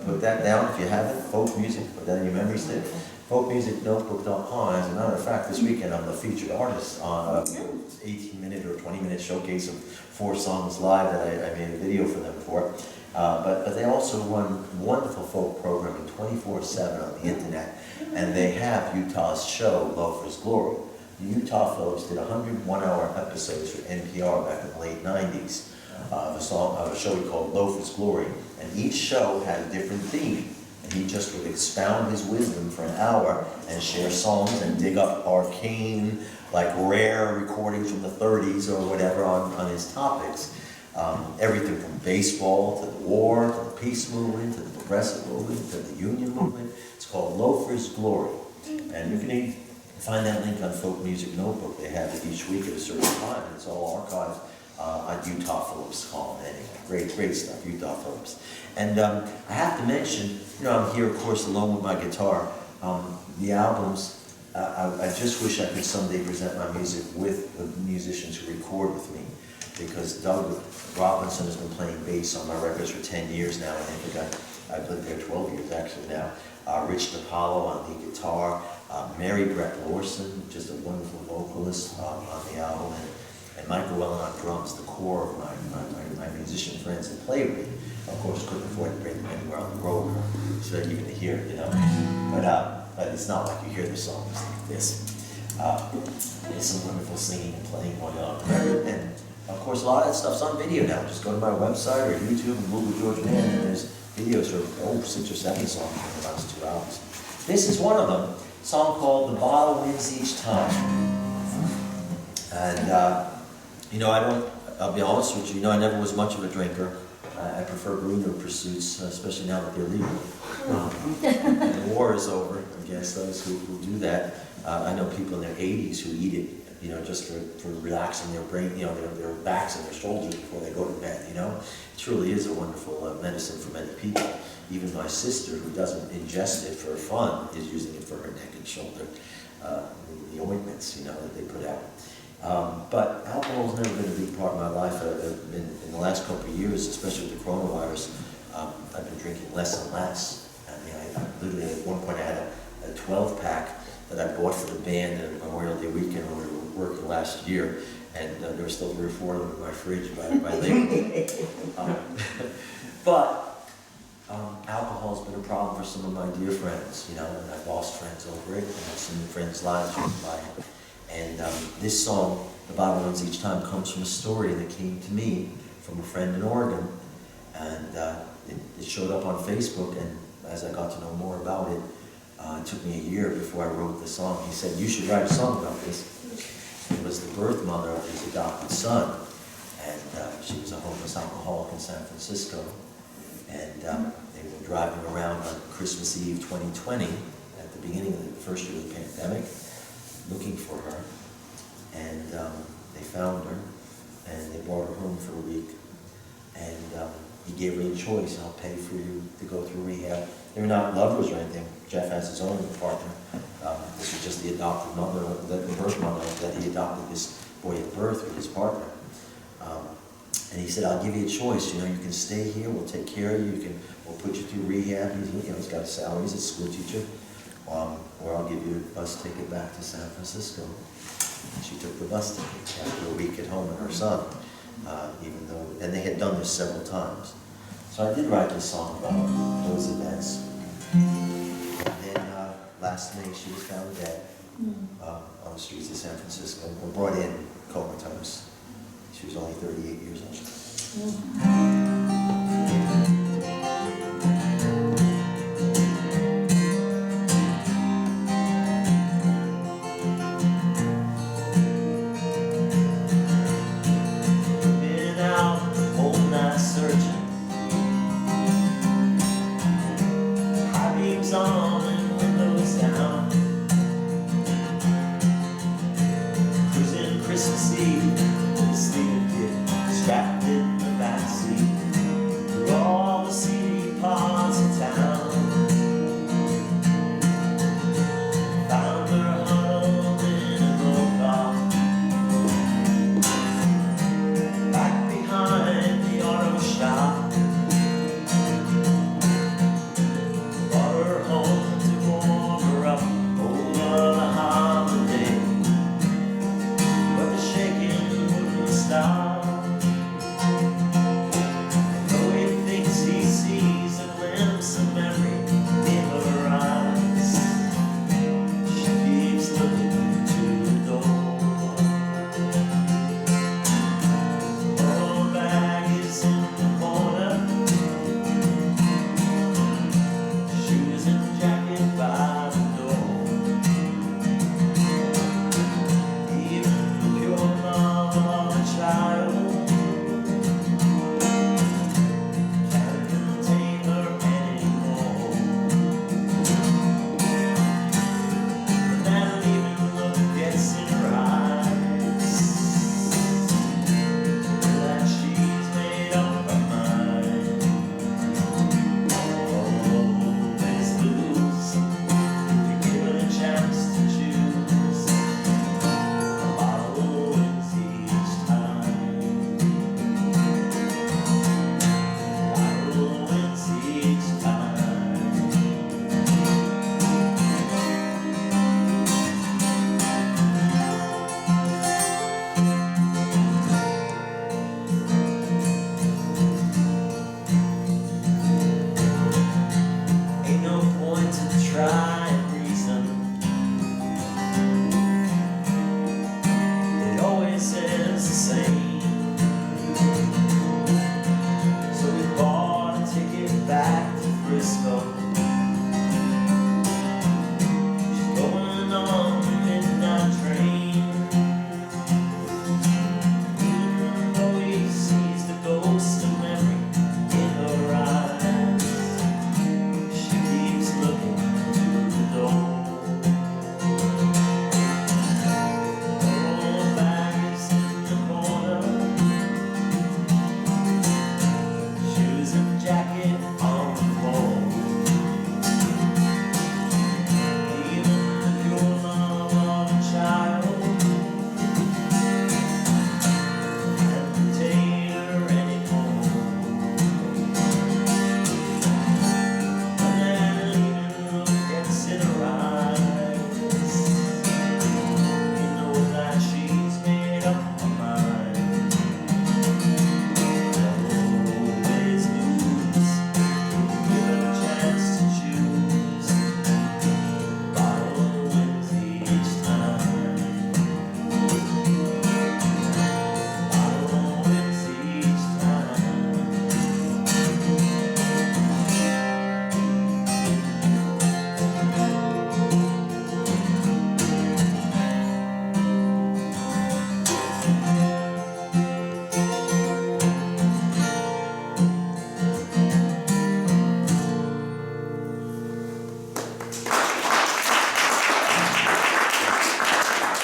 put that down if you haven't. Folk music, put that in your memory stick. Folkmusicnotebook.com. As a matter of fact, this weekend I'm the featured artist on an 18-minute or 20-minute showcase of 4 songs live that I made a video for them for. But they also run wonderful folk programming 24/7 on the internet, and they have Utah's show, Loafer's Glory. The Utah Phillips did 100 one-hour episodes for NPR back in the late 90s of a show he called Loafer's Glory, and each show had a different theme. And he just would expound his wisdom for an hour and share songs and dig up arcane, like rare recordings from the 30s or whatever on his topics. Everything from baseball to the war, to the peace movement, to the progressive movement, to the union movement. It's called Loafer's Glory. And you can find that link on Folk Music Notebook. They have it each week at a certain time. It's all archived on Utah Phillips column. Anyway, great stuff, Utah Phillips. And I have to mention, I'm here, of course, alone with my guitar. The albums, I just wish I could someday present my music with the musicians who record with me, because Doug Robinson has been playing bass on my records for 10 years now. I think I've lived there 12 years actually now. Rich DiPaolo on the guitar, Mary Brett Lorson, just a wonderful vocalist on the album, and Michael Wellen on drums, the core of my musician friends that play with me. Of course, couldn't afford to bring them anywhere on the road, so that even to hear, But it's not like you hear the songs like this. There's some wonderful singing and playing going on. And of course, a lot of that stuff's on video now. Just go to my website or YouTube and Google George Mann, and there's videos of 6 or 7 songs from the last 2 hours. This is one of them, a song called The Bottle Wins Each Time. And, I'll be honest with you, I never was much of a drinker. I prefer greener pursuits, especially now that they're legal. The war is over against those who do that. I know people in their 80s who eat it, just for relaxing their brain, their backs and their shoulders before they go to bed, It truly is a wonderful medicine for many people. Even my sister, who doesn't ingest it for fun, is using it for her neck and shoulder, the ointments, that they put out. But alcohol's never been a big part of my life. In the last couple of years, especially with the coronavirus, I've been drinking less and less. I literally, at one point, I had a 12-pack that I bought for the band at Memorial Day weekend when we were working last year, and there were still 3 or 4 of them in my fridge by Labor. But alcohol's been a problem for some of my dear friends, and I've lost friends over it, and I've seen friends' lives ruined by it. And this song, The Bottle Wins Each Time, comes from a story that came to me from a friend in Oregon. And it showed up on Facebook, and as I got to know more about it, it took me a year before I wrote the song. He said, "You should write a song about this." It was the birth mother of his adopted son, and she was a homeless alcoholic in San Francisco. And they were driving around on Christmas Eve 2020, at the beginning of the first year of the pandemic, looking for her, and they found her, and they brought her home for a week, and he gave her the choice: "I'll pay for you to go through rehab." They were not lovers or anything. Jeff has his own partner. This was just the adopted mother, the birth mother, that he adopted this boy at birth with his partner. And he said, "I'll give you a choice. You can stay here. We'll take care of you. We'll put you through rehab. He's got a salary. He's a school teacher. Or I'll give you a bus ticket back to San Francisco." And she took the bus ticket after a week at home with her son, and they had done this several times. So I did write this song about those events. And then last May she was found dead on the streets of San Francisco, or brought in comatose. She was only 38 years old.